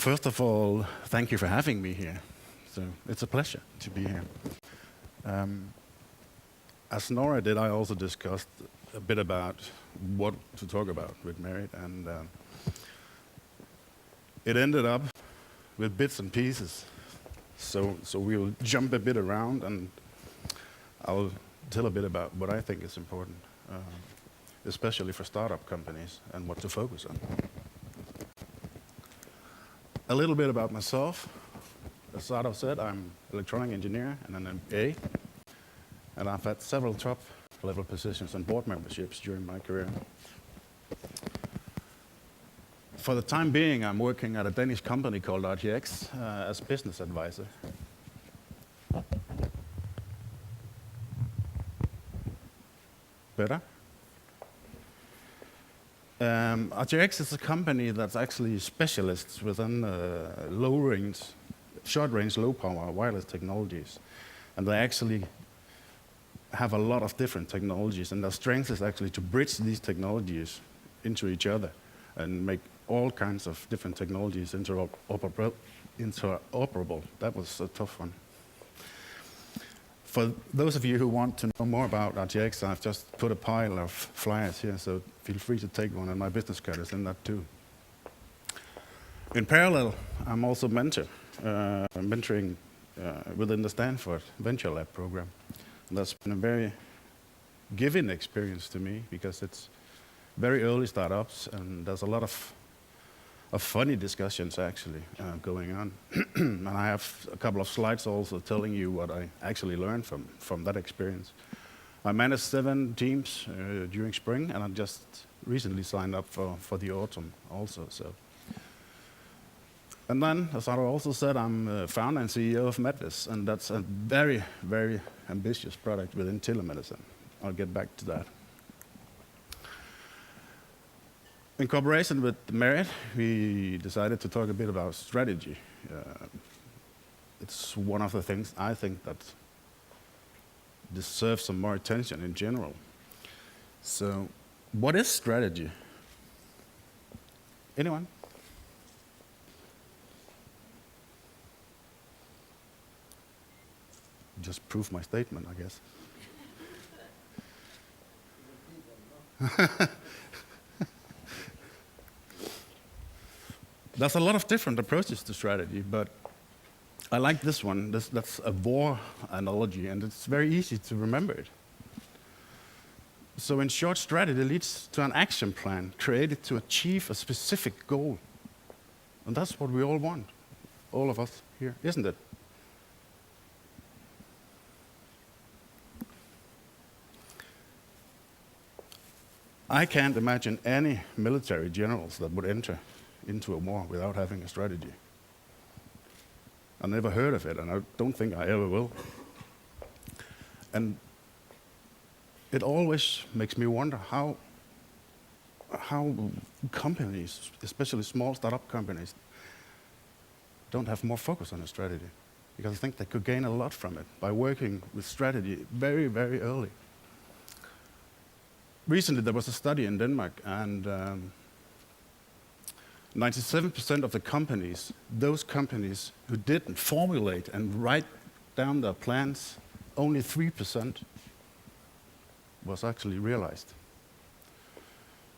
First of all, thank you for having me here. So it's a pleasure to be here. As Nora did, I also discussed a bit about what to talk about with Merit, and it ended up with bits and pieces. So we'll jump a bit around, and I'll tell a bit about what I think is important, especially for startup companies and what to focus on. A little bit about myself. As Sado said, I'm an electronic engineer and an MBA, and I've had several top-level positions and board memberships during my career. For the time being, I'm working at a Danish company called RTX as business advisor. Better? RTX is a company that's actually specialists within low-range, short-range, low-power wireless technologies. And they actually have a lot of different technologies, and their strength is actually to bridge these technologies into each other and make all kinds of different technologies interoperable. That was a tough one. For those of you who want to know more about RTX, I've just put a pile of flyers here, so feel free to take one, and my business card is in that too. In parallel, I'm also mentoring within the Stanford Venture Lab program. And that's been a very giving experience to me, because it's very early startups, and there's a lot of funny discussions actually going on. And I have a couple of slides also telling you what I actually learned from that experience. I managed 7 teams during spring, and I just recently signed up for the autumn also. So. And then, as I also said, I'm founder and CEO of Medvis, and that's a very, very ambitious product within telemedicine. I'll get back to that. In cooperation with Merit, we decided to talk a bit about strategy. It's one of the things I think that deserves some more attention in general. So, what is strategy? Anyone? Just prove my statement, I guess. There's a lot of different approaches to strategy, but I like this one. That's a war analogy, and it's very easy to remember it. So in short, strategy leads to an action plan created to achieve a specific goal. And that's what we all want, all of us here, isn't it? I can't imagine any military generals that would enter into a war without having a strategy. I never heard of it, and I don't think I ever will. And it always makes me wonder how companies, especially small startup companies, don't have more focus on a strategy. Because I think they could gain a lot from it by working with strategy very, very early. Recently, there was a study in Denmark, and 97% of the companies, those companies who didn't formulate and write down their plans, only 3% was actually realized.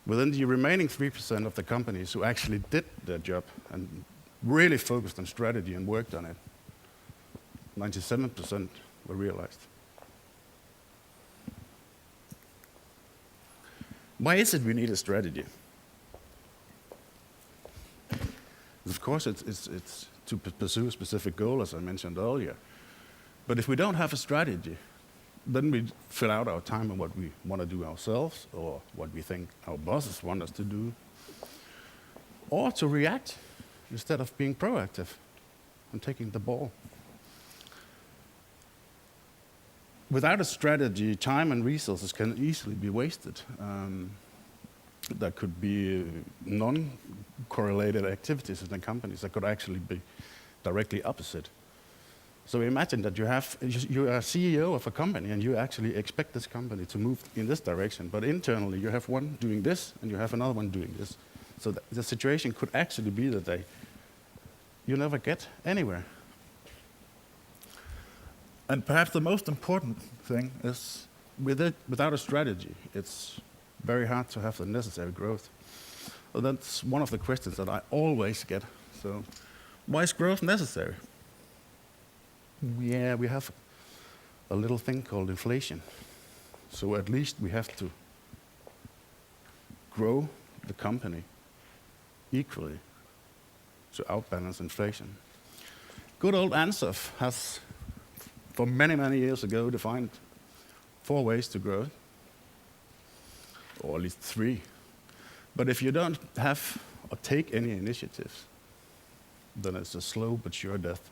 Within the remaining 3% of the companies who actually did their job and really focused on strategy and worked on it, 97% were realized. Why is it we need a strategy? Of course, it's to pursue a specific goal, as I mentioned earlier. But if we don't have a strategy, then we fill out our time on what we want to do ourselves, or what we think our bosses want us to do, or to react instead of being proactive and taking the ball. Without a strategy, time and resources can easily be wasted. There could be non-correlated activities in the companies that could actually be directly opposite. So imagine that you are a CEO of a company, and you actually expect this company to move in this direction, but internally you have one doing this, and you have another one doing this. So the situation could actually be that they you never get anywhere. And perhaps the most important thing is, without a strategy, it's very hard to have the necessary growth. So that's one of the questions that I always get. So, why is growth necessary? Yeah, we have a little thing called inflation. So at least we have to grow the company equally to outbalance inflation. Good old Ansoff has, for many, many years ago, defined 4 ways to grow, or at least 3. But if you don't have or take any initiatives, then it's a slow but sure death.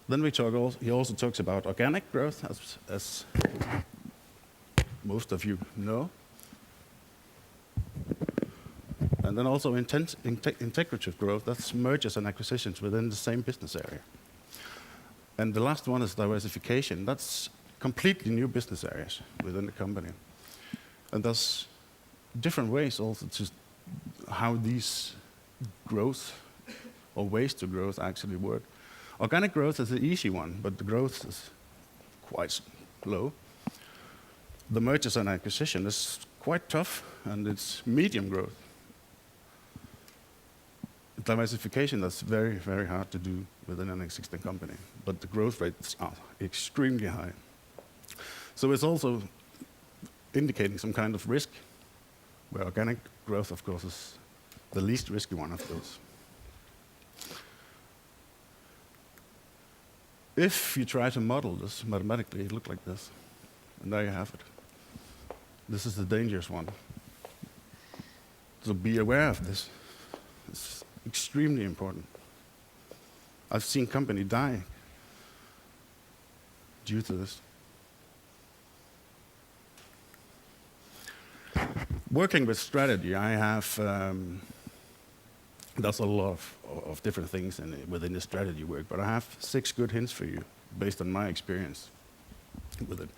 Then he also talks about organic growth, as most of you know. And then also integrative growth, that's mergers and acquisitions within the same business area. And the last one is diversification. That's completely new business areas within the company. And there's different ways also to how these growth or ways to growth actually work. Organic growth is the easy one, but the growth is quite low. The mergers and acquisition is quite tough, and it's medium growth. Diversification, that's very, very hard to do within an existing company, but the growth rates are extremely high. So it's also indicating some kind of risk, where organic growth, of course, is the least risky one of those. If you try to model this mathematically, it looks like this. And there you have it. This is the dangerous one. So be aware of this. It's extremely important. I've seen companies die due to this. Working with strategy, I have there's a lot of different things within the strategy work, but I have 6 good hints for you based on my experience with it.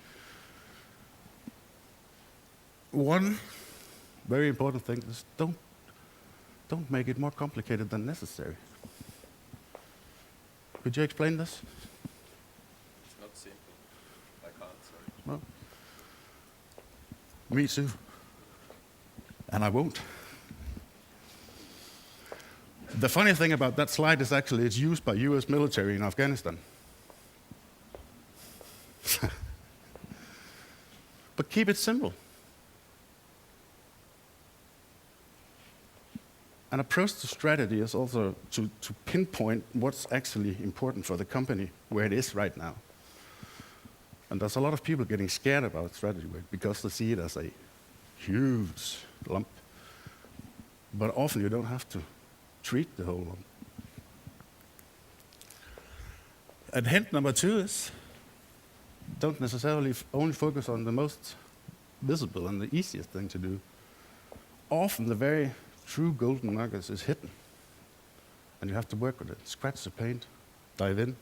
One very important thing is don't make it more complicated than necessary. Could you explain this? It's not simple. I can't, sorry. Well, me too. And I won't. The funny thing about that slide is actually it's used by US military in Afghanistan. But keep it simple. An approach to strategy is also to pinpoint what's actually important for the company where it is right now. And there's a lot of people getting scared about strategy work because they see it as a huge lump. But often you don't have to treat the whole lump. And hint number 2 is don't necessarily only focus on the most visible and the easiest thing to do. Often the very true golden nuggets is hidden. And you have to work with it. Scratch the paint, dive in.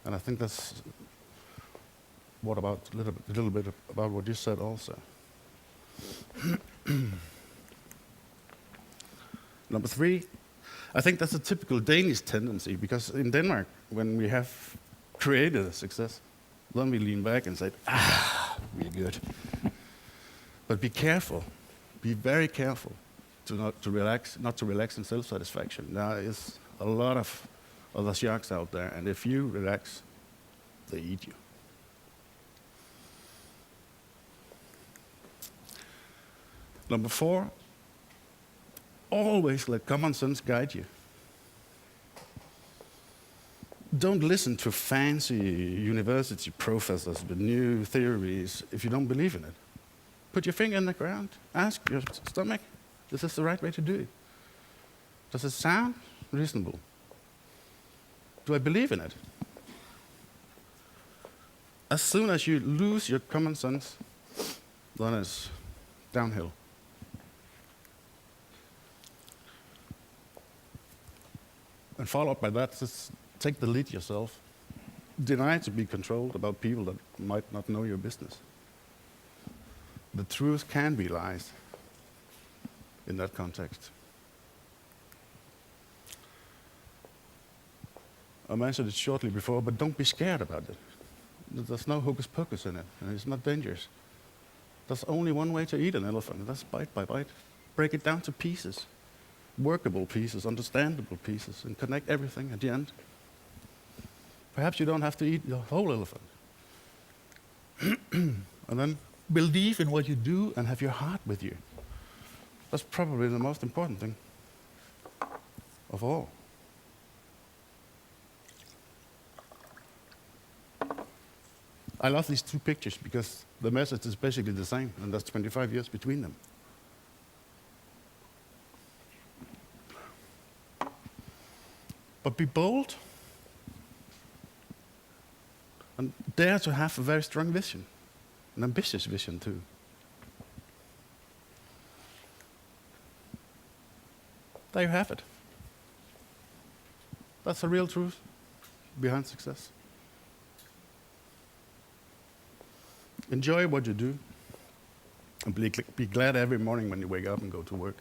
And I think that's a little bit about what you said also. Number 3, I think that's a typical Danish tendency, because in Denmark, when we have created a success, then we lean back and say, we're good. But be careful, be very careful not to relax in self-satisfaction. There is a lot of other sharks out there, and if you relax, they eat you. Number 4, always let common sense guide you. Don't listen to fancy university professors with new theories if you don't believe in it. Put your finger in the ground, ask your stomach, is this the right way to do it? Does it sound reasonable? Do I believe in it? As soon as you lose your common sense, then it's downhill. And followed by that, just take the lead yourself. Deny to be controlled about people that might not know your business. The truth can be lies in that context. I mentioned it shortly before, but don't be scared about it. There's no hocus pocus in it, and it's not dangerous. There's only one way to eat an elephant, and that's bite by bite. Break it down to pieces, workable pieces, understandable pieces, and connect everything at the end. Perhaps you don't have to eat the whole elephant. And then believe in what you do and have your heart with you. That's probably the most important thing of all. I love these two pictures because the message is basically the same, and that's 25 years between them. But be bold and dare to have a very strong vision, an ambitious vision too. There you have it. That's the real truth behind success. Enjoy what you do, and be glad every morning when you wake up and go to work.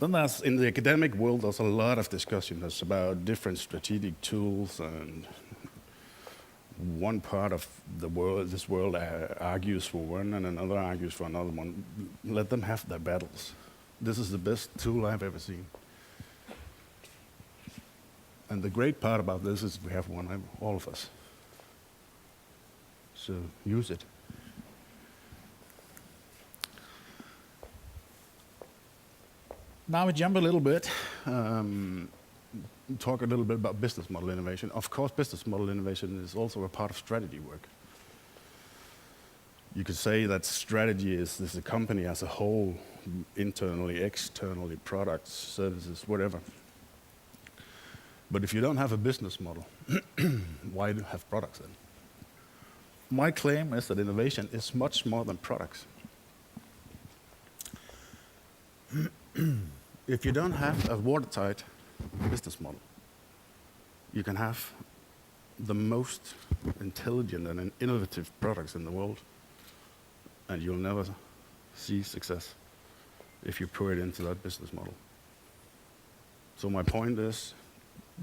Then there's, in the academic world, there's a lot of discussion about different strategic tools, and one part of the world, this world argues for one and another argues for another one. Let them have their battles. This is the best tool I've ever seen. And the great part about this is we have one, all of us. So use it. Now we jump a little bit, talk a little bit about business model innovation. Of course, business model innovation is also a part of strategy work. You could say that strategy is a company as a whole, internally, externally, products, services, whatever. But if you don't have a business model, why do you have products then? My claim is that innovation is much more than products. If you don't have a watertight business model, you can have the most intelligent and innovative products in the world, and you'll never see success if you pour it into that business model. So my point is,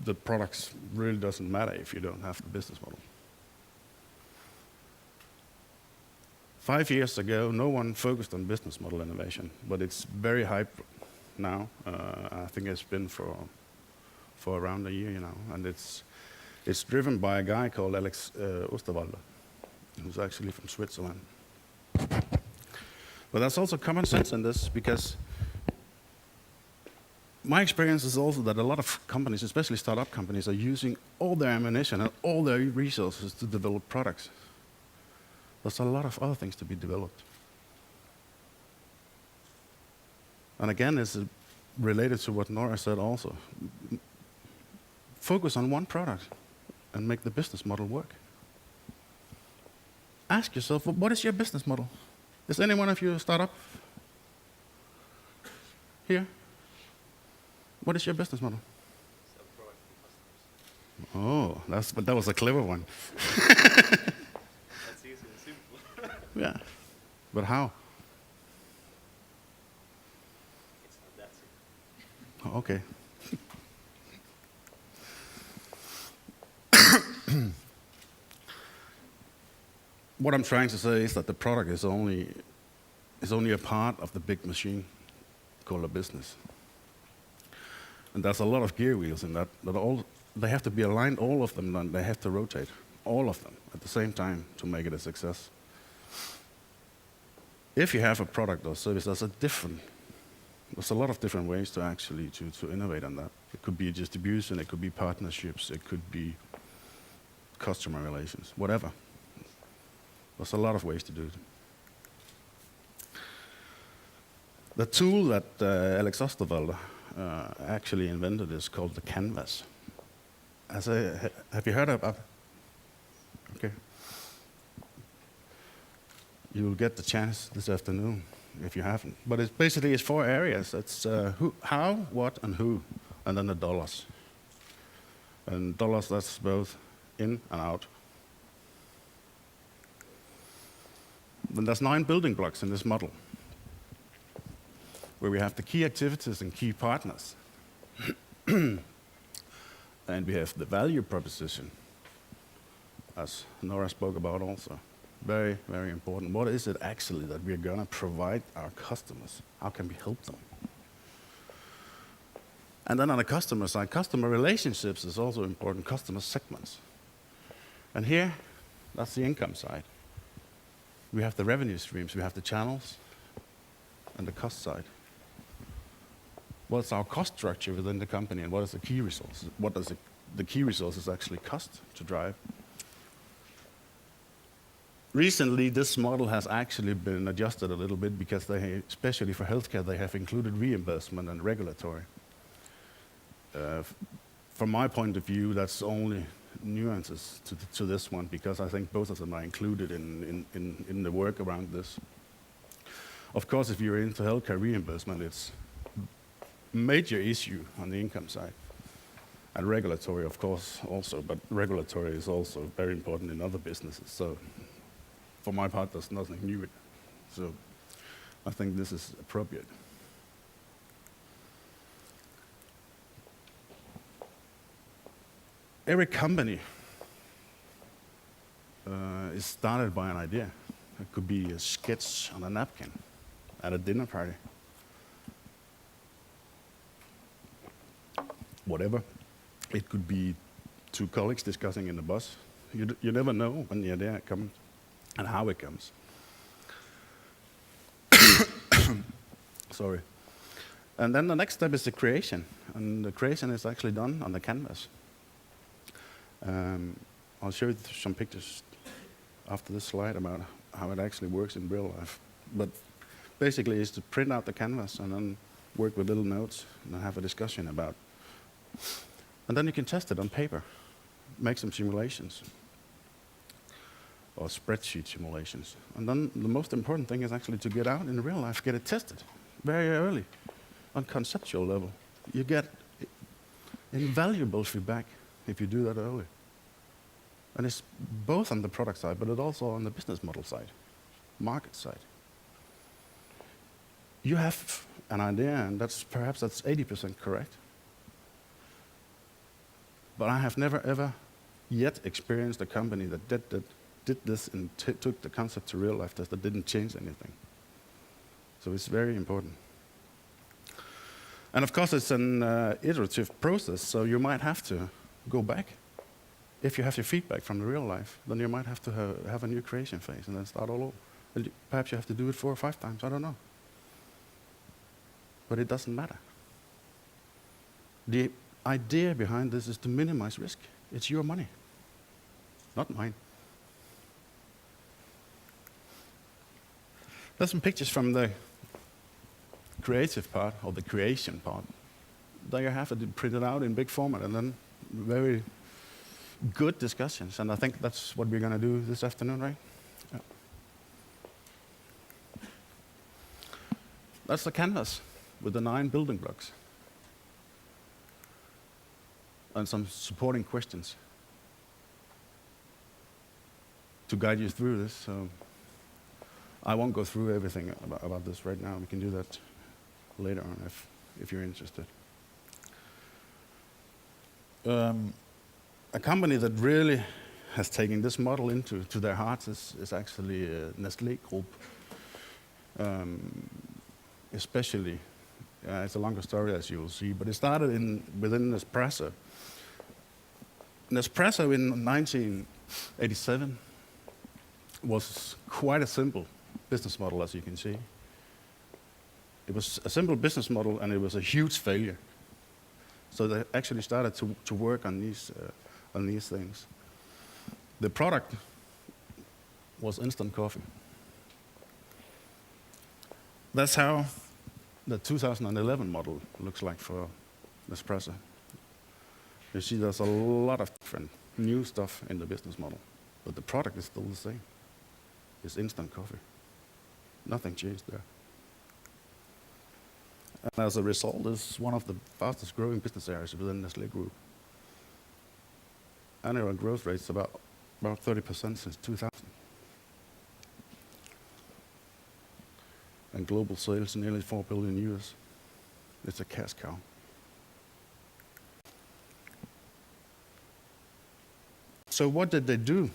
the products really doesn't matter if you don't have the business model. 5 years ago, no one focused on business model innovation, but it's very hype now. I think it's been for around a year, and it's driven by a guy called Alex Osterwalder, who's actually from Switzerland. But there's also common sense in this, because my experience is also that a lot of companies, especially startup companies, are using all their ammunition and all their resources to develop products. There's a lot of other things to be developed. And again, it's related to what Nora said also. Focus on one product and make the business model work. Ask yourself, what is your business model? Is any one of you a startup here? What is your business model? Sell product to customers. Oh, that was a clever one. That's easy and simple. Yeah, but how? It's not that simple. Oh, okay. What I'm trying to say is that the product is only a part of the big machine called a business. And there's a lot of gear wheels in that they have to be aligned, all of them, and they have to rotate, all of them, at the same time to make it a success. If you have a product or service, there's a lot of different ways to actually to innovate on that. It could be distribution, it could be partnerships, it could be customer relations, whatever. There's a lot of ways to do it. The tool that Alex Osterwalder actually invented is called the canvas. Have you heard about it? Okay. You'll get the chance this afternoon if you haven't. But it's 4 areas. It's who, how, what, and who, and then the dollars. And dollars, that's both in and out. Then there's 9 building blocks in this model. where we have the key activities and key partners. And we have the value proposition, as Nora spoke about also. Very, very important. What is it actually that we're going to provide our customers? How can we help them? And then on the customer side, customer relationships is also important, customer segments. And here, that's the income side. We have the revenue streams, we have the channels, and the cost side. What's our cost structure within the company, and what is the key resources? What does the key resources actually cost to drive? Recently, this model has actually been adjusted a little bit because they, especially for healthcare, they have included reimbursement and regulatory. From my point of view, that's only nuances to this one, because I think both of them are included in the work around this. Of course, if you're into healthcare reimbursement, it's a major issue on the income side. And regulatory, of course, also, but regulatory is also very important in other businesses. So for my part, there's nothing new. So I think this is appropriate. Every company is started by an idea. It could be a sketch on a napkin at a dinner party. Whatever. It could be two colleagues discussing in the bus. You never know when the idea comes and how it comes. Sorry. And then the next step is the creation. And the creation is actually done on the canvas. I'll show you some pictures after this slide about how it actually works in real life. But basically, it's to print out the canvas and then work with little notes and then have a discussion about. And then you can test it on paper, make some simulations or spreadsheet simulations. And then the most important thing is actually to get out in real life, get it tested very early on conceptual level. You get invaluable feedback if you do that early. And it's both on the product side, but it's also on the business model side, market side. You have an idea, and perhaps that's 80% correct. But I have never, ever yet experienced a company that did this and took the concept to real life that didn't change anything. So it's very important. And of course, it's an iterative process, so you might have to go back. If you have your feedback from the real life, then you might have to have a new creation phase and then start all over. And perhaps you have to do it 4 or 5 times, I don't know. But it doesn't matter. The idea behind this is to minimize risk. It's your money, not mine. There's some pictures from the creative part, or the creation part. There you have it printed out in big format, and then very good discussions. And I think that's what we're going to do this afternoon, right? Yeah. That's the canvas with the 9 building blocks and some supporting questions to guide you through this. So I won't go through everything about this right now. We can do that later on if you're interested. A company that really has taken this model into their hearts is actually Nestlé Group. Especially, it's a longer story as you will see, but it started within Nespresso. Nespresso in 1987 was quite a simple business model, as you can see. It was a simple business model, and it was a huge failure. So they actually started to work on these things. The product was instant coffee. That's how the 2011 model looks like for Nespresso. You see there's a lot of different new stuff in the business model, but the product is still the same. It's instant coffee. Nothing changed there. And as a result, it's one of the fastest growing business areas within Nestlé Group. Annual growth rates about 30% since 2000. and global sales nearly 4 billion US. It's a cash cow. So what did they do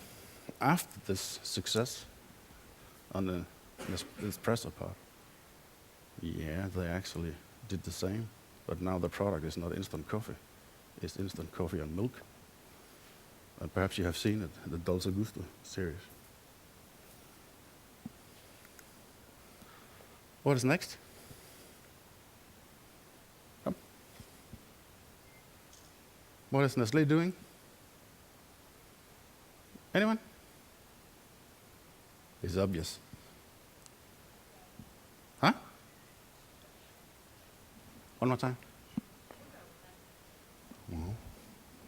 after this success on the espresso part? Yeah, they actually did the same, but now the product is not instant coffee. It's instant coffee and milk. And perhaps you have seen it, the Dolce Gusto series. What is next? Come. What is Nestlé doing? Anyone? It's obvious. Huh? One more time. Well,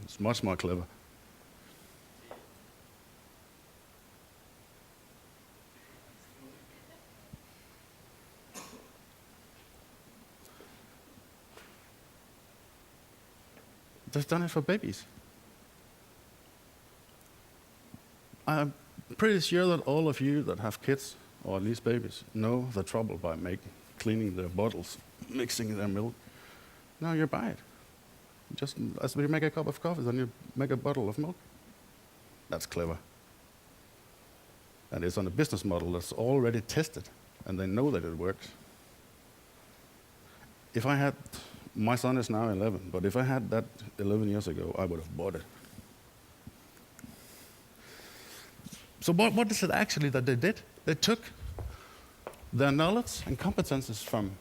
it's much more clever. They've done it for babies. I'm pretty sure that all of you that have kids, or at least babies, know the trouble by cleaning their bottles, mixing their milk. Now you buy it. Just as we make a cup of coffee, then you make a bottle of milk. That's clever. And it's on a business model that's already tested, and they know that it works. If I had, my son is now 11, but if I had that 11 years ago, I would have bought it. So what is it actually that they did? They took their knowledge and competences from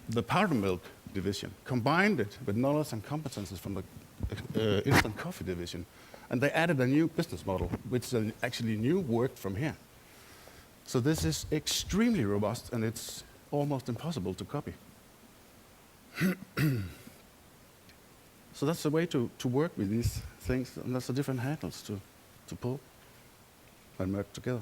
the powder milk division, combined it with knowledge and competences from the instant coffee division, and they added a new business model, which actually new worked from here. So this is extremely robust, and it's almost impossible to copy. So that's the way to work with these things, and that's the different handles to pull and merge together.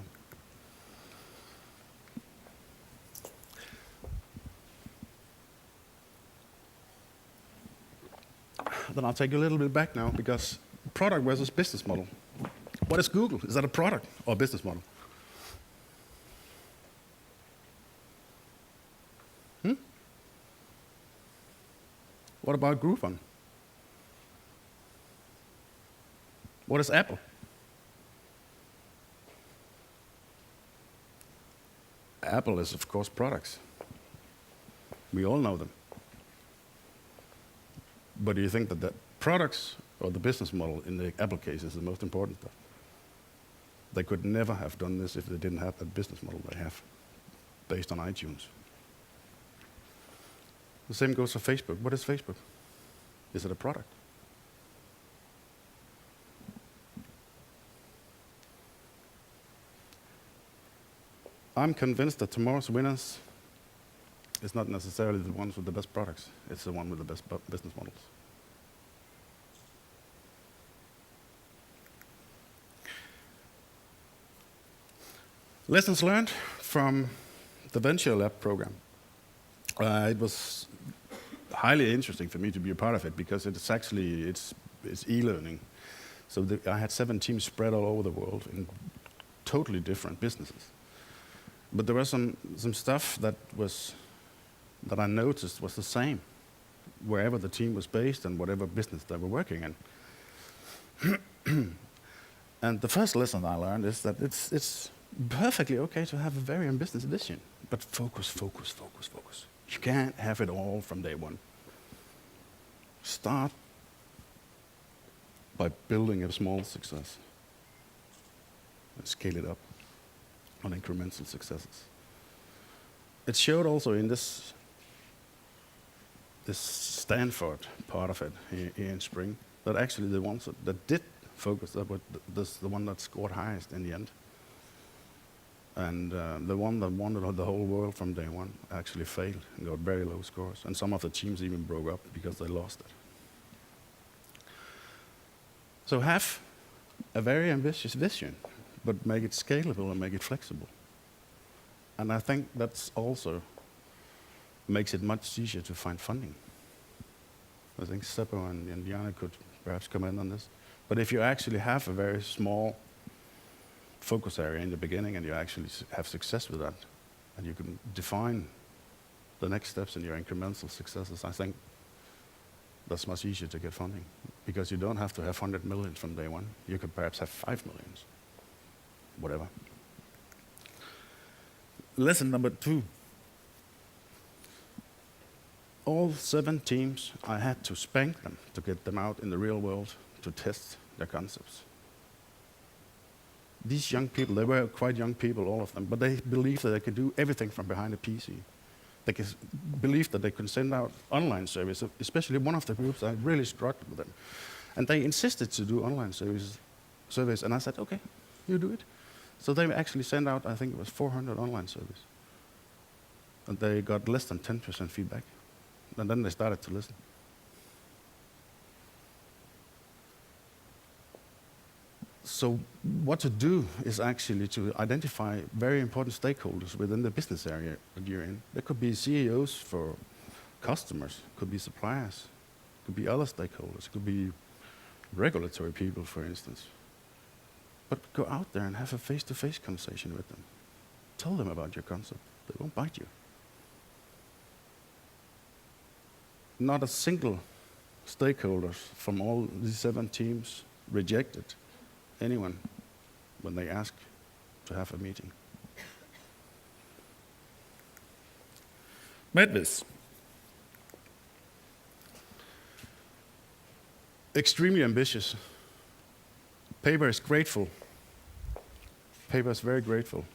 Then I'll take you a little bit back now, because product versus business model. What is Google? Is that a product or a business model? What about Groupon? What is Apple? Apple is, of course, products. We all know them. But do you think that the products or the business model in the Apple case is the most important stuff? They could never have done this if they didn't have that business model they have, based on iTunes. The same goes for Facebook. What is Facebook? Is it a product? I'm convinced that tomorrow's winners is not necessarily the ones with the best products. It's the one with the best business models. Lessons learned from the Venture Lab program. It was highly interesting for me to be a part of it, because it's actually it's e-learning. So I had 7 teams spread all over the world in totally different businesses. But there was some stuff that I noticed was the same wherever the team was based and whatever business they were working in. And the first lesson I learned is that it's perfectly okay to have a very ambitious vision, but focus, focus, focus, focus. You can't have it all from day one. Start by building a small success and scale it up on incremental successes. It showed also in this Stanford part of it here in spring, that actually the ones that did focus, that were the one that scored highest in the end. And the one that wanted the whole world from day one actually failed and got very low scores. And some of the teams even broke up because they lost it. So have a very ambitious vision, but make it scalable and make it flexible. And I think that's also makes it much easier to find funding. I think Seppo and Diana could perhaps comment on this. But if you actually have a very small focus area in the beginning and you actually have success with that, and you can define the next steps in your incremental successes, I think that's much easier to get funding, because you don't have to have 100 million from day one. You could perhaps have 5 million, whatever. Lesson number 2. All 7 teams, I had to spank them to get them out in the real world to test their concepts. These young people, they were quite young people, all of them, but they believed that they could do everything from behind a PC. They believed that they could send out online service, especially one of the groups, I really struggled with them. And they insisted to do online surveys, and I said, okay, you do it. So they actually sent out, I think it was 400 online surveys. And they got less than 10% feedback. And then they started to listen. So what to do is actually to identify very important stakeholders within the business area that you're in. There could be CEOs for customers, could be suppliers, could be other stakeholders, could be regulatory people, for instance. But go out there and have a face-to-face conversation with them. Tell them about your concept. They won't bite you. Not a single stakeholder from all these 7 teams rejected anyone when they ask to have a meeting. Medvis. Extremely ambitious. Paper is grateful. Paper is very grateful.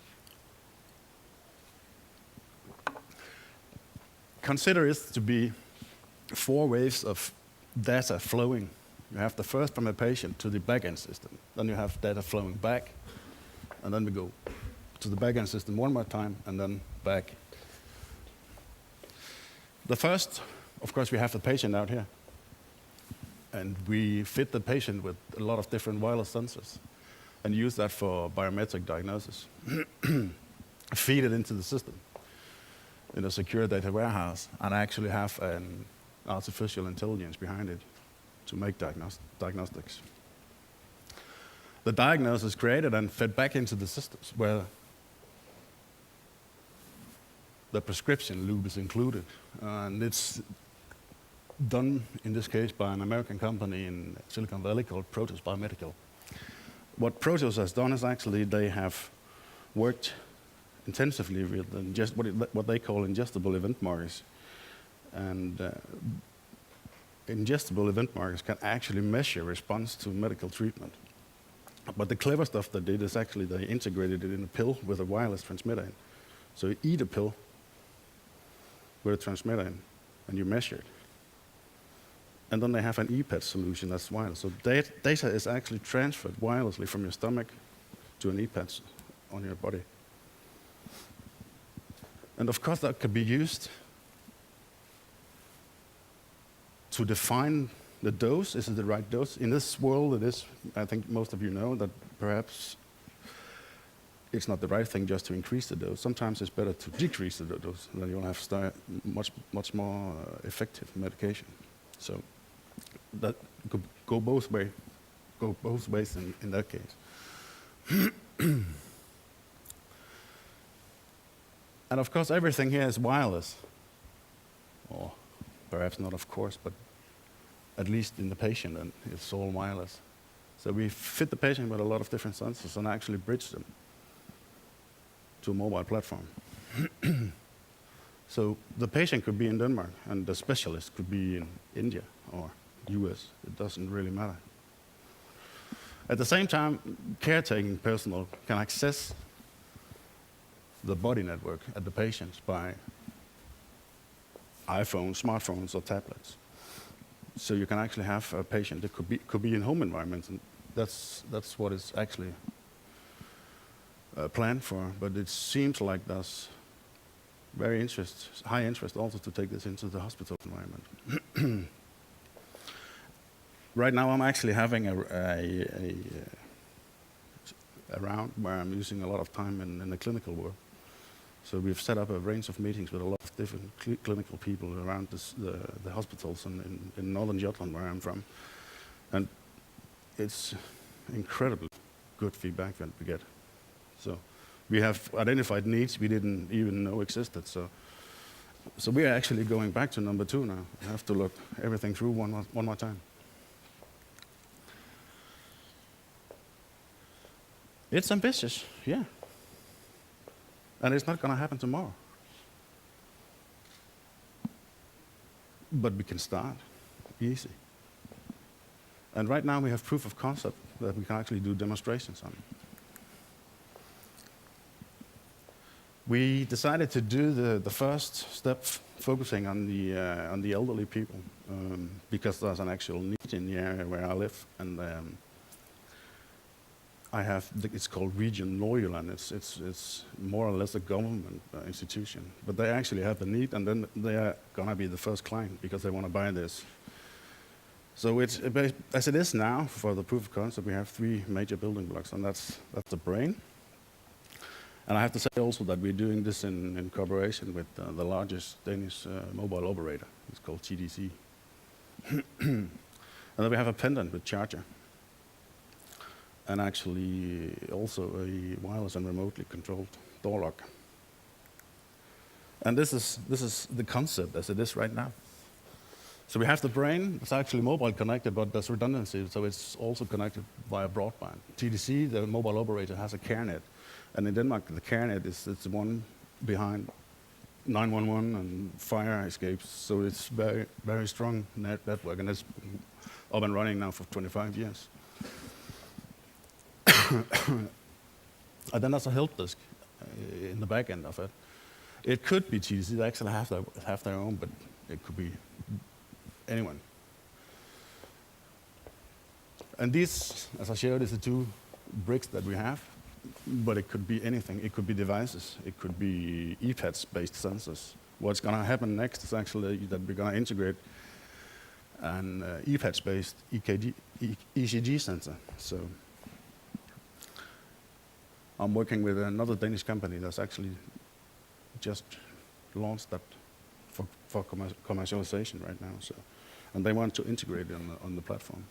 Consider it to be 4 waves of data flowing. You have the first from a patient to the back-end system. Then you have data flowing back, and then we go to the back-end system one more time, and then back. The first, of course, we have the patient out here. And we fit the patient with a lot of different wireless sensors and use that for biometric diagnosis. Feed it into the system in a secure data warehouse, and actually have an artificial intelligence behind it to make diagnostics. The diagnosis is created and fed back into the systems where the prescription loop is included. And it's done, in this case, by an American company in Silicon Valley called Protos Biomedical. What Protos has done is actually they have worked intensively with what they call ingestible event markers. And ingestible event markers can actually measure response to medical treatment. But the clever stuff they did is actually they integrated it in a pill with a wireless transmitter in. So you eat a pill with a transmitter in, and you measure it. And then they have an ePad solution that's wireless. So data is actually transferred wirelessly from your stomach to an ePad on your body. And of course that could be used to define the dose. Is it the right dose? In this world, it is, I think most of you know, that perhaps it's not the right thing just to increase the dose. Sometimes it's better to decrease the dose, then you'll have much more effective medication. So that could go both ways in that case. And of course, everything here is wireless. Or perhaps not, of course, but at least in the patient, and it's all wireless. So we fit the patient with a lot of different sensors and actually bridge them to a mobile platform. So the patient could be in Denmark, and the specialist could be in India or US. It doesn't really matter. At the same time, caretaking personnel can access the body network at the patients by iPhones, smartphones, or tablets. So you can actually have a patient that could be in home environments, and that's what is actually planned for. But it seems like there's high interest also to take this into the hospital environment. Right now, I'm actually having a round where I'm using a lot of time in the clinical work. So we've set up a range of meetings with a lot of different clinical people around the hospitals in northern Jutland, where I'm from. And it's incredibly good feedback that we get. So We have identified needs we didn't even know existed. So we are actually going back to number 2 now. We have to look everything through one more time. It's ambitious, yeah. And it's not going to happen tomorrow. But we can start easy. And right now we have proof of concept that we can actually do demonstrations on. We decided to do the first step focusing on the elderly people because there's an actual need in the area where I live, and it's called Region Nordjylland. It's more or less a government institution, but they actually have the need, and then they are gonna be the first client because they want to buy this. So it's as it is now for the proof of concept. We have 3 major building blocks, and that's the brain. And I have to say also that we're doing this in cooperation with the largest Danish mobile operator. It's called TDC. And then we have a pendant with charger. And actually also a wireless and remotely controlled door lock. And this is the concept as it is right now. So we have the brain. It's actually mobile connected, but there's redundancy, so it's also connected via broadband. TDC, the mobile operator, has a CareNet. And in Denmark, the CareNet it's the one behind 911 and fire escapes. So it's very, very strong network, and it's up and running now for 25 years. And then there's a help desk in the back end of it. It could be TDC. They actually have their own, but it could be anyone. And these, as I showed, is the 2 bricks that we have. But it could be anything. It could be devices. It could be EPADS-based sensors. What's going to happen next is actually that we're going to integrate an EPADS-based ECG sensor. So I'm working with another Danish company that's actually just launched that for commercialization right now. So, and they want to integrate it on the platform.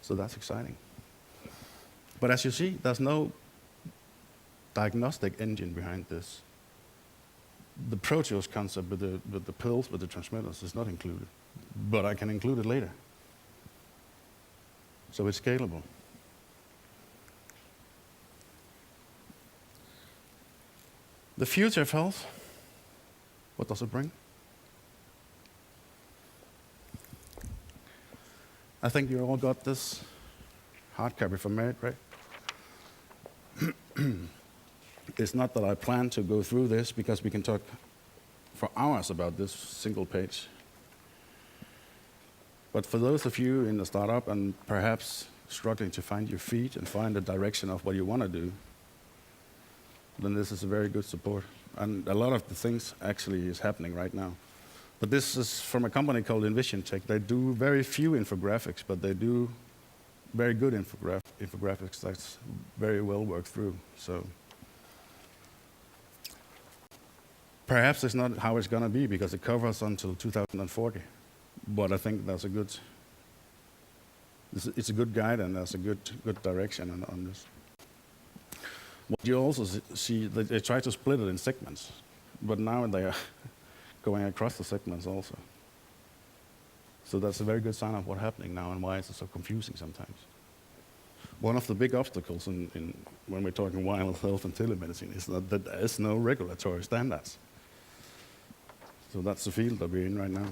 So that's exciting. But as you see, there's no diagnostic engine behind this. The Proteus concept with the pills, with the transmitters, is not included. But I can include it later. So it's scalable. The future of health, what does it bring? I think you all got this hard copy from Merit, right? It's not that I plan to go through this because we can talk for hours about this single page. But for those of you in the startup and perhaps struggling to find your feet and find the direction of what you want to do, then this is a very good support. And a lot of the things actually is happening right now. But this is from a company called Tech. They do very few infographics, but they do very good infographics that's very well worked through. So perhaps it's not how it's going to be because it covers until 2040. But I think that's a good. It's a good guide and there's a good direction on this. What you also see, they try to split it in segments, but now they are going across the segments also. So that's a very good sign of what's happening now and why it's so confusing sometimes. One of the big obstacles when we're talking wireless health and telemedicine is that there is no regulatory standards. So that's the field that we're in right now.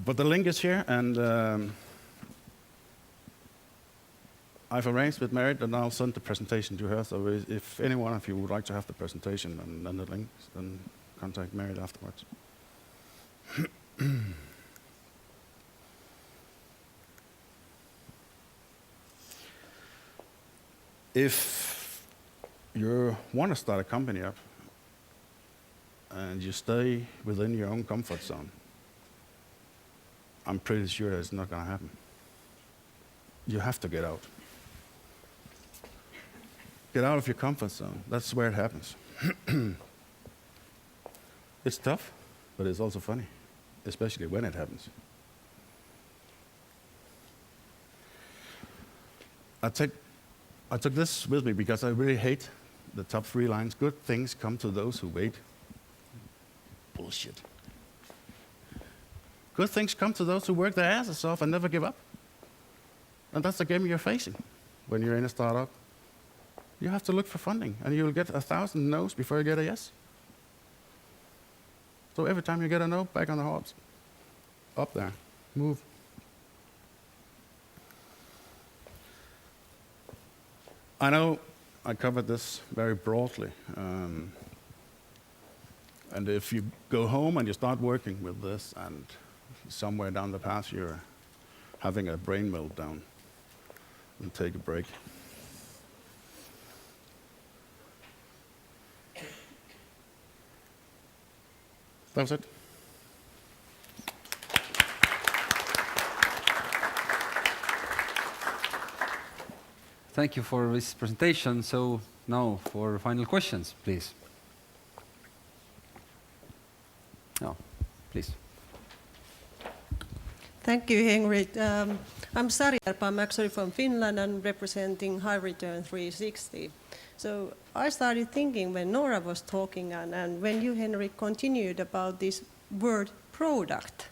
But the link is here, and I've arranged with Merit, and I'll send the presentation to her. So if any one of you would like to have the presentation and the links, then contact Merit afterwards. If you want to start a company up and you stay within your own comfort zone, I'm pretty sure it's not going to happen. You have to get out. Get out of your comfort zone. That's where it happens. It's tough, but it's also funny, especially when it happens. I took this with me because I really hate the top 3 lines. Good things come to those who wait. Bullshit. Good things come to those who work their asses off and never give up. And that's the game you're facing when you're in a startup. You have to look for funding, and you'll get 1,000 no's before you get a yes. So every time you get a no, back on the horse. Up there. Move. I know I covered this very broadly. And if you go home and you start working with this, and somewhere down the path you're having a brain meltdown, then take a break. That was it. Thank you for this presentation. So now for final questions, please. Oh, please. Thank you, Henrik. I'm Sari Arpa. I'm actually from Finland and representing High Return 360. So I started thinking when Nora was talking and when you, Henrik, continued about this word product.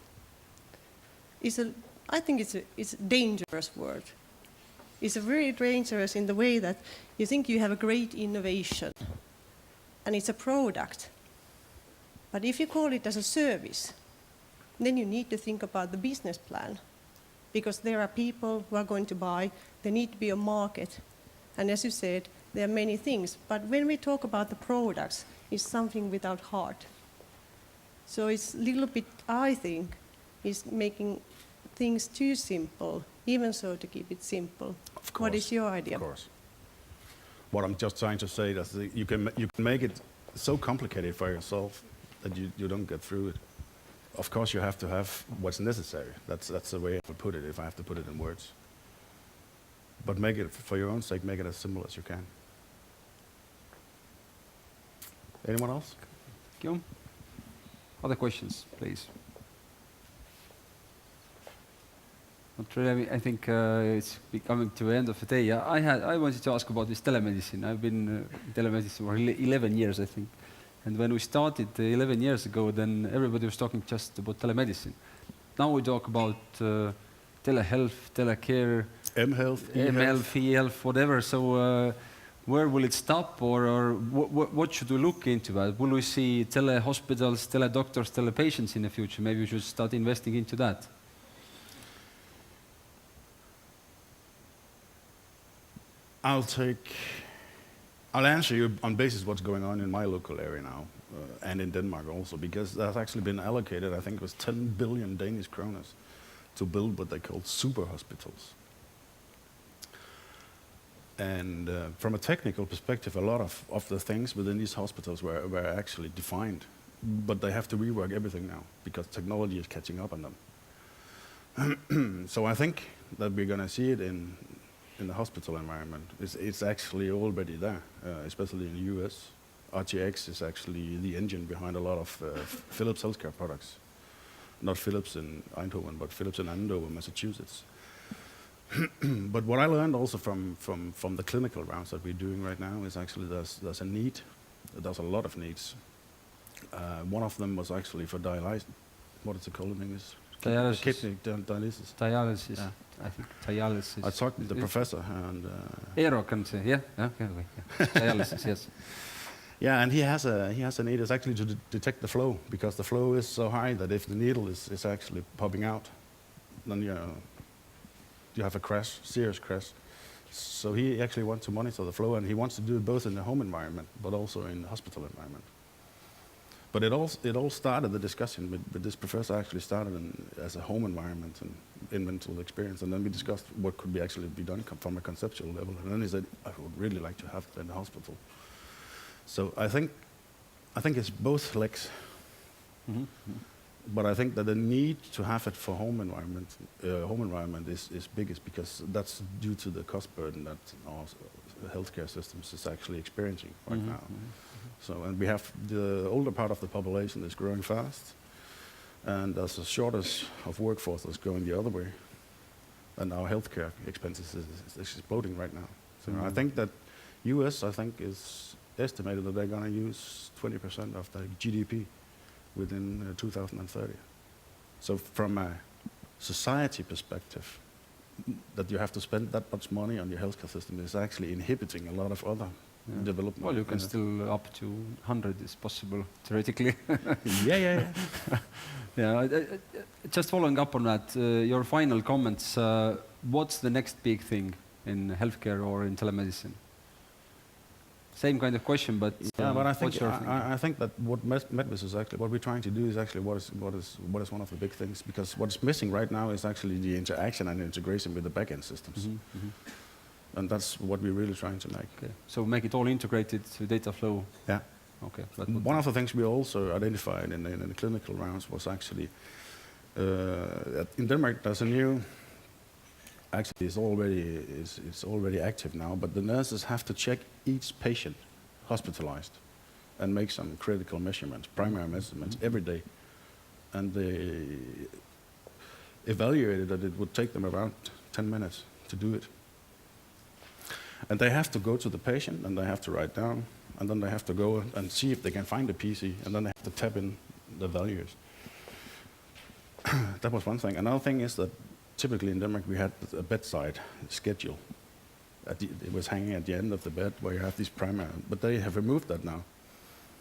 I think it's a dangerous word. It's very dangerous in the way that you think you have a great innovation and it's a product. But if you call it as a service, then you need to think about the business plan, because there are people who are going to buy, there need to be a market, and as you said, there are many things. But when we talk about the products, it's something without heart. So it's a little bit, I think, is making things too simple, even so to keep it simple. Of course. What is your idea? Of course. What I'm just trying to say is that you can make it so complicated for yourself that you don't get through it. Of course, you have to have what's necessary. That's the way I would put it, if I have to put it in words. But make it, for your own sake, make it as simple as you can. Anyone else? Thank you. Other questions, please? Not really. I think it's coming to the end of the day. I wanted to ask about this telemedicine. I've been in telemedicine for 11 years, I think. And when we started 11 years ago, then everybody was talking just about telemedicine. Now we talk about telehealth, telecare, mHealth, e-health, whatever. So where will it stop, or what should we look into? Will we see telehospitals, teledoctors, telepatients in the future? Maybe we should start investing into that. I'll answer you on basis of what's going on in my local area now, and in Denmark also, because there's actually been allocated, I think it was 10 billion Danish kroner to build what they call super hospitals. And from a technical perspective, a lot of the things within these hospitals were actually defined, but they have to rework everything now, because technology is catching up on them. So I think that we're going to see it in the hospital environment. It's actually already there, especially in the US. RTX is actually the engine behind a lot of Philips healthcare products. Not Philips in Eindhoven, but Philips in Andover, Massachusetts. But what I learned also from the clinical rounds that we're doing right now is actually there's a need. There's a lot of needs. One of them was actually for dialysis. What is it called in English? Dialysis. Kidney dialysis. Dialysis. Yeah. I think dialysis. I talked to the professor and. Eero can say, yeah, okay. Dialysis, yes. Yeah, and he has a need. It's actually to detect the flow, because the flow is so high that if the needle is actually popping out, then you have a crash, serious crash. So he actually wants to monitor the flow, and he wants to do it both in the home environment, but also in the hospital environment. But it all started, the discussion with this professor actually started as a home environment and mental experience, and then we discussed what could actually be done from a conceptual level. And then he said, I would really like to have it in the hospital. So I think it's both legs. Mm-hmm. But I think that the need to have it for home environment is biggest, because that's due to the cost burden that our healthcare systems is actually experiencing right now. So, and we have the older part of the population is growing fast, and there's a shortage of workforce that's going the other way, and our healthcare expenses is exploding right now. So I think that US, is estimated that they're going to use 20% of the GDP within 2030. So from a society perspective, that you have to spend that much money on your healthcare system is actually inhibiting a lot of other development. Well, you can still up to 100 is possible, theoretically. Yeah. Yeah, just following up on that, your final comments, what's the next big thing in healthcare or in telemedicine? Same kind of question, but Yeah, but I what's your thinking? I think that what Medvis is actually, what we're trying to do is actually what is one of the big things, because what's missing right now is actually the interaction and integration with the back-end systems. And that's what we're really trying to make. Okay. So make it all integrated to data flow. Yeah. Okay. One of the things we also identified in the clinical rounds was actually, in Denmark there's a new, actually it's already active now, but the nurses have to check each patient hospitalized and make some critical measurements, primary measurements every day. And they evaluated that it would take them around 10 minutes to do it. And they have to go to the patient and they have to write down, and then they have to go and see if they can find the PC, and then they have to tap in the values. That was one thing. Another thing is that typically in Denmark we had a bedside schedule. It was hanging at the end of the bed where you have these primary, but they have removed that now.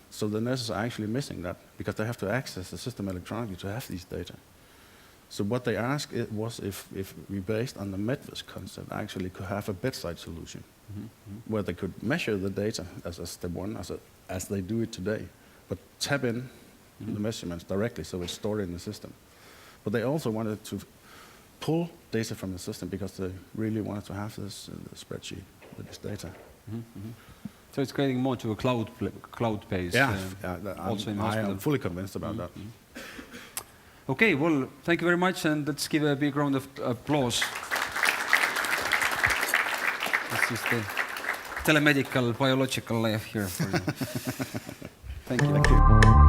So the nurses are actually missing that because they have to access the system electronically to have these data. So what they asked was if we, based on the Medvis concept, actually could have a bedside solution where they could measure the data as step one, as they do it today, but tap in the measurements directly so it's stored in the system. But they also wanted to pull data from the system because they really wanted to have this in the spreadsheet with this data. So it's getting more to a cloud-based. Yeah, also in I hospital. am fully convinced about that. Okay, well, thank you very much, and let's give a big round of applause. This is the telemedical biological life here for you. Thank you.